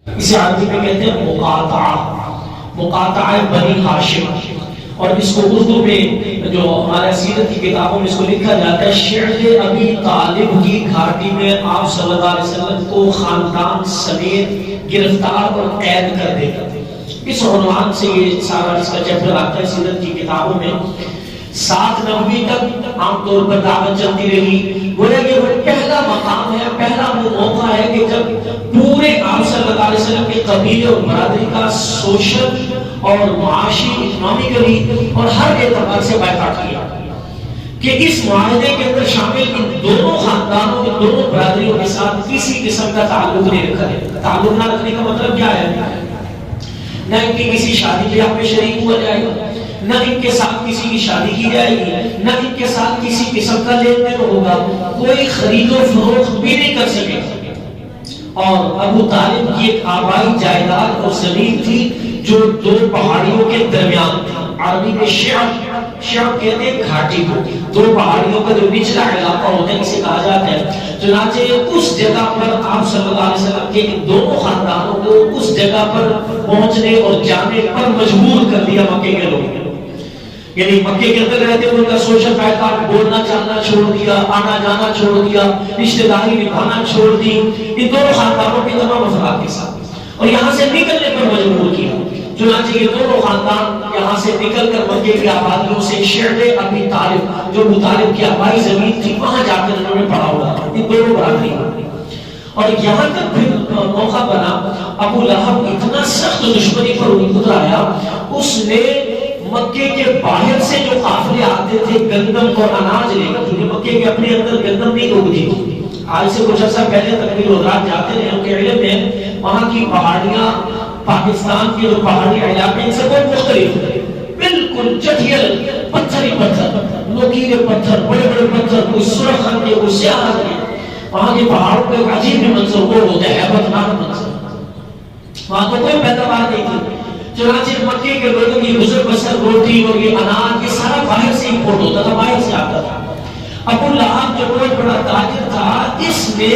اسے عربی میں کہتے ہیں مقاطعہ بنی ہاشم، اور اس کو اردو میں جو ہمارے سیرت کی کتابوں میں اس کو لکھا جاتا ہے شعب ابی طالب کی گھاٹی میں آپ صلی اللہ علیہ وسلم کو خاندان سمیت گرفتار اور قید کر دے گا۔ اس عنوان سے یہ سارا اس کا چیپٹر آتا ہے سیرت کی کتابوں میں۔ 7 نبوی تک عام طور پر دعوت چلتی رہی، گویا کہ وہ پہلا مقام ہے، پہلا وہ موقع ہے کہ جب پورے آپ صلی اللہ علیہ وسلم کے قبیلے اور برادری کا سوشل اور معاشی اکنامیکلی اور ہر اعتبار سے بائیکاٹ کیا کہ اس معاہدے کے اندر شامل ان دونوں خاندانوں کے دونوں برادریوں کے ساتھ کسی قسم کا تعلق نہیں رکھا ہے۔ تعلق نہ رکھنے کا مطلب کیا ہے؟ نہ ان کی کسی شادی بیاہ میں شریک ہوا جائے گا، نہ ان کے ساتھ کسی کی شادی کی جائے گی، نہ ان کے ساتھ کسی قسم کا لین دین ہوگا، کوئی خرید و فروخت بھی نہیں کر سکے۔ اور ابو طالب کی ایک آبائی جائیداد اور زمین تھی جو 2 پہاڑیوں کے درمیان تھی۔ عربی میں شعب کہتے ہیں گھاٹی کو، 2 پہاڑیوں کا جو نچلا علاقہ ہوتا ہے اسے کہا جاتا ہے۔ چنانچہ اس جگہ پر آپ صلی اللہ علیہ وسلم کے دونوں خاندانوں کو اس جگہ پر پہنچنے اور جانے پر مجبور کر دیا مکے کے لوگوں نے۔ یعنی مکے کے اندر رہتے ہوئے ان کا سوشل بائیکاٹ، بولنا چالنا چھوڑ دیا، آنا جانا چھوڑ دیا، رشتہ داری نبھانا چھوڑ دی ان دونوں خاندانوں کے تمام افراد کے ساتھ، اور یہاں سے نکلنے پر مجبور کیا۔ چنانچہ یہ دونوں خاندان یہاں سے نکل کر مکے کی آبادیوں سے شعب ابی طالب جو ابو طالب کی آبائی زمین تھی وہاں جا کر انہوں نے پڑا ہوا ان دونوں برادری، اور یہاں تک پھر موقع بنا ابو لہب اتنا سخت دشمنی پر اتر آیا، اس نے مکے کے باہر سے جو قافلے آتے تھے گندم اور اناج لے کر، کیونکہ مکے کے اپنے اندر گندم نہیں اگتی تھی، آج سے کچھ عرصہ پہلے تقریر حضرات جاتے ہیں ان کے علم میں وہاں کی پہاڑیاں، پاکستان کے جو پہاڑی علاقے ان سے بہت مختلف ہے، بالکل جٹھیل پتھر ہی پتھر، نوکیلے پتھر، بڑے بڑے پتھر، کوئی سرخ رنگ کے کوئی سیاہ رنگ کے، وہاں کے پہاڑوں پہ عجیب منظر وہ ہوتا ہے، ہیبتناک منظر، وہاں تو کوئی پیداوار نہیں تھی۔ چنانچہ مکے کے لوگوں کی گزر بسر روٹی اور یہ اناج یہ سارا باہر سے امپورٹ ہوتا تھا، باہر سے آتا تھا۔ ابو لہب جو بہت بڑا تاجر تھا، اس نے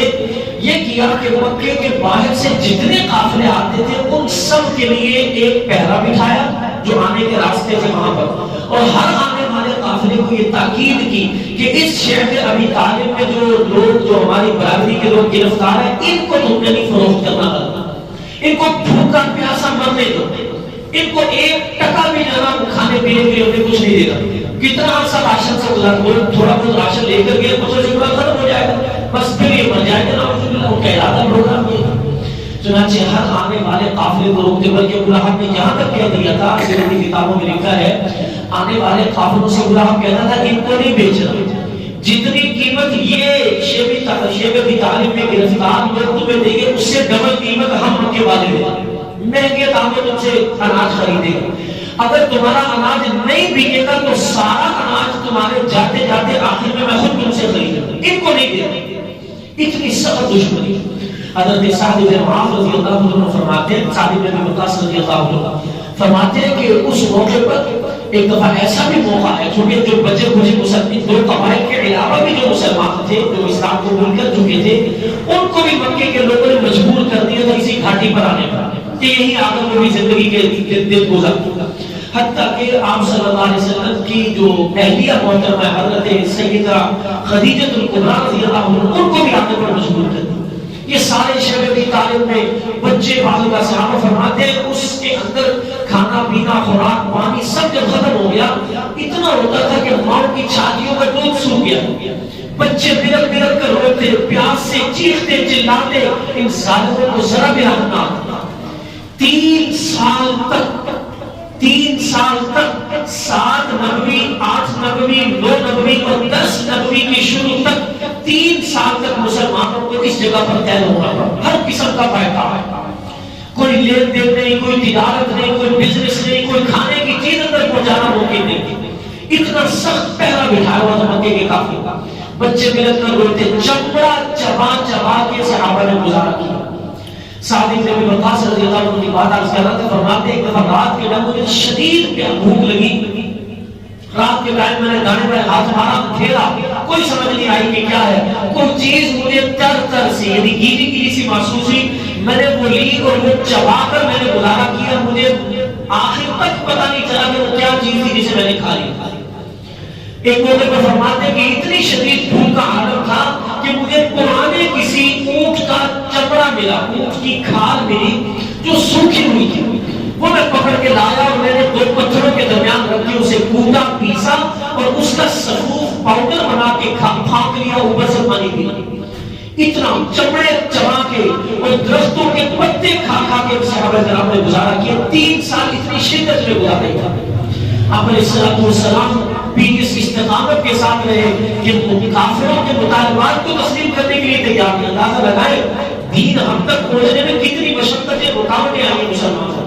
یہ کیا کہ مکے کے باہر سے جتنے قافلے آتے تھے ان سب کے لیے ایک پہرا بٹھایا جو آنے کے راستے تھے وہاں پر، اور ہر آنے والے قافلے کو یہ تاکید کی کہ اس شعب ابی طالب میں جو لوگ جو ہماری برادری کے لوگ گرفتار ہیں ان کو تم نے نہیں فروخت کرنا، ان کو بھوکا پیاسا مرنے دو، ان کو 1 ٹکا بھی جانا کھانے پینے کے لیے انہیں کچھ نہیں دے گا۔ کتنا عرصہ راشن سے گزار، تھوڑا بہت راشن لے کر گئے کچھ جملہ ختم ہو جائے گا، بس پھر یہ مر جائے گا نا، ان کا ارادہ پروگرام یہ تھا۔ چنانچہ ہر آنے والے قافلے کو روکتے، بلکہ ابو لہب نے یہاں تک کہہ دیا تھا، سیرت کی کتابوں میں لکھا ہے آنے والے قافلوں سے ابو لہب کہتا تھا ان کو نہیں بیچنا، جتنی قیمت یہ شعب ابی طالب میں گرفتار لوگ تمہیں دیں گے اس سے ڈبل قیمت ہم مکے والے دیں گے، مہنگے دام میں تم سے اناج خریدے گا، اگر تمہارا اناج نہیں بکے گا تو سارا اناج تمہارے جاتے جاتے آخر میں خود تم سے خریدوں گا، ان کو نہیں دے گا۔ اتنی سخت دشمنی۔ حضرت سعد بن معاذ رضی اللہ عنہ فرماتے ہیں، سعد بن ابی وقاص رضی اللہ عنہ فرماتے ہیں کہ اس موقع پر ایک دفعہ ایسا بھی موقع ہے، چونکہ جو بچے بچے مسلمان 2 قبائل کے علاوہ بھی جو مسلمان تھے جو اسلام کو قبول کر چکے تھے ان کو بھی مکے کے لوگوں نے مجبور کر دیا تھا اسی گھاٹی پر آنے پر کہ یہی آگے وہ بھی زندگی کے دن گزارا، حتیٰ کہ آپ صلی اللہ علیہ وسلم کی جو اہلیہ محترمہ حضرت سیدہ خدیجہ الکبریٰ رضی اللہ عنہ ان کو بھی آنے پر مجبور کر دیا۔ یہ سارے شعب ابی طالب میں بچے بالغ صحابہ فرماتے ہیں اس کے اندر کھانا پینا خوراک پانی سب جب ختم ہو گیا، اتنا ہوتا تھا کہ ماں کی چھاتیوں کا دودھ سوکھ گیا، بچے بلک بلک کر روتے، پیاس سے چیختے چلاتے، ان ظالموں کو ذرا بھی رحم نہ آتا۔ 3 سال تک 7 نبوی 8 نبوی 9 نبوی اور 10 نبوی کی شروع تک 3 سال تک مسلمانوں کو اس جگہ پر قید ہونا پڑا، ہر قسم کا بائیکاٹ، کوئی لین دین نہیں، کوئی تجارت نہیں، کوئی بزنس نہیں، کوئی کھانے کی چیز اندر پہنچانا ممکن نہیں، اتنا سخت پہرا بٹھایا ہوا تھا مکے کے قافلے کا، بچے ملک کر روتے، چمڑا چبا چبا کے صحابہ نے گزارا کیا۔ سعد بن ابی وقاص رضی اللہ عنہ کی بات عرض کر رہا تھا، فرماتے ہیں کہ رات کے ٹائم مجھے شدید بھوک لگی، رات کے ٹائم میں نے دانے پر ہاتھ مارا، پھیرا، کوئی سمجھ نہیں آئی کہ کیا ہے، کوئی چیز مجھے تر تر سے یعنی گیلی گیلی سی محسوس ہوئی، میں نے وہ لی اور وہ چبا کر میں نے گزارا کیا، مجھے آخر تک پتہ نہیں چلا کہ وہ کیا چیز تھی جسے میں نے کھا لی۔ ایک موقع پر فرماتے ہیں کہ اتنی شدید بھوک کا عالم تھا کہ مجھے پرانے کسی اونٹ کا چمڑا ملا، اونٹ کی کھال ملی جو سوکھی ہوئی تھی، وہ میں پکڑ کے لایا اور میں نے دو پتھروں کے درمیان رکھ کے اسے کوٹا، پیسا اور اس کا سفوف پاؤڈر بنا کے پھانک لیا، اوپر سے پانی پیا۔ اتنا چمڑے چبا کے اور درختوں کے پتے کھا کھا کے صحابہ کرام نے گزارا کیا۔ 3 سال اتنی شدت میں گزارے تھا۔ آپ علیہ السلام بھی اس استقامت کے ساتھ رہے کہ کافروں کے مطالبات کو تسلیم کرنے کے لیے تیار نہیں۔ اندازہ لگائے دین ہم تک پہنچنے میں کتنی مشقتیں، رکاوٹیں آئی مسلمانوں۔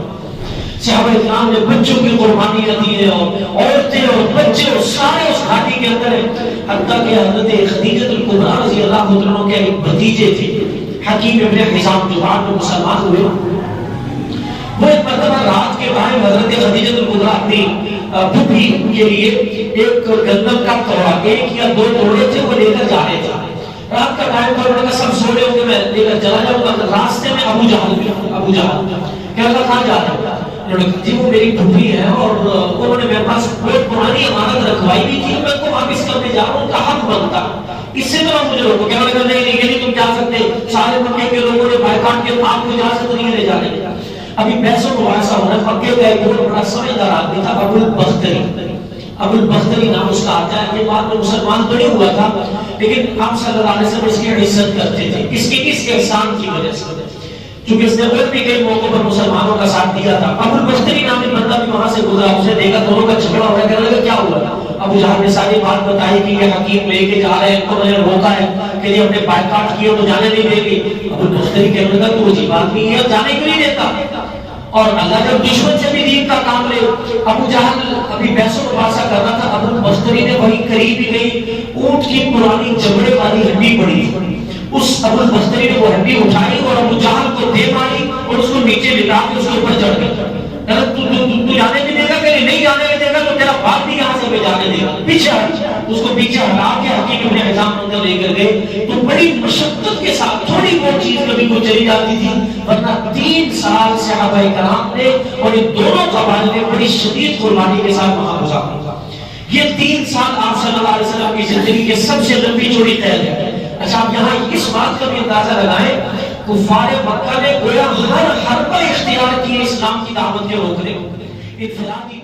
صحابہ کرام نے بچوں کی قربانیاں دی ہیں اور عورتیں اور بچے اور سارے اس گھاٹی کے اندر ہیں، حتیٰ کہ حضرت خدیجہ الکبریٰ رضی اللہ عنہ کے ایک بھتیجے تھے حکیم ابن حزام جو بعد میں مسلمان ہوئے، وہ ایک مرتبہ رات کے ٹائم حضرت خدیجہ الکبریٰ اپنی پھوپھی کے لیے ایک گندم کا توڑا، 1 یا 2 توڑے تھے، وہ لے کر جا رہے تھے۔ رات کا ٹائم تھا، انہوں نے کہا سب سو رہے ہوں گے، میں لے کر چلا جاؤں گا۔ راستے میں ابو جہل کہا کہاں جا رہے ہو؟ انہوں نے کہا جی وہ میری پھوپھی ہے اور انہوں نے میرے پاس بہت پرانی امانت رکھوائی بھی تھی، میں کو واپس کرنے جا رہا ہوں، ان کا حق بنتا، اس سے تو مجھے روکو۔ کہنے لگا نہیں یہ نہیں تم جا سکتے، سارے مکے کے لوگوں نے بائیکاٹ کے آپ کو اجازت نہیں لے جانے۔ ابھی بحث و مباحثہ ہونا، مکے کا ایک بہت بڑا سمجھدار آدمی تھا ابو البختری نام اس کا آتا ہے، یہ بعد میں مسلمان تو نہیں ہوا تھا لیکن آپ صلی اللہ علیہ وسلم اس کی عزت کرتے تھے اس کے اس احسان کی وجہ سے، چونکہ اس نے اور بھی کئی موقعوں پر مسلمانوں کا ساتھ دیا تھا۔ ابو البختری نامی بندہ بھی وہاں سے گزرا، اسے دیکھا دونوں کا جھگڑا ہو رہا ہے، کہنے لگا کیا ہوا؟ ابو جہل نے ساری بات بتائی کہ یہ حکیم لے کے جا رہے ہیں، انہوں نے روکا ہے کہ یہ ہم نے بائیکاٹ کیا تو جانے نہیں دیں گے۔ ابو البختری کہنے لگا تو عجیب آدمی ہے، جانے کیوں نہیں دیتا؟ اور اللہ جب دشمن سے بھی دین کا کام لے۔ ابو جہل ابھی بحث و مباحثہ کر رہا تھا، ابو البختری نے وہی قریب ہی گئی، اونٹ کی پرانی چمڑے والی ہڈی پڑی، اس ابو البختری نے وہ ہڈی اٹھائی اور ابو جہل کو دے ماری اور اس کو نیچے لٹا کے اس کے اوپر چڑھ گیا۔ تو جانے بھی دے گا کہ نہیں جانے بھی دے گا؟ تو تیرا باپ بھی یہاں سے بھی جانے دے گا، پیچھے اس کو پیچھے ہٹا کے حکیم ابن حزام اندر لے کر گئے۔ تو بڑی مشقت کے ساتھ تھوڑی بہت چیز کبھی کوئی چلی جاتی تھی، ورنہ 3 سال صحابہ کرام نے اور ان دونوں قبائل نے بڑی شدید قربانی کے ساتھ وہاں گزارا۔ یہ 3 سال آپ صلی اللہ علیہ وسلم کی زندگی کے سب سے لمبی چوڑی قید ہے۔ اچھا آپ یہاں اس بات کا بھی اندازہ لگائیں، کفار مکہ نے گویا ہر حربہ اختیار کی اسلام کی دعوت کے روکنے کو، انفرادی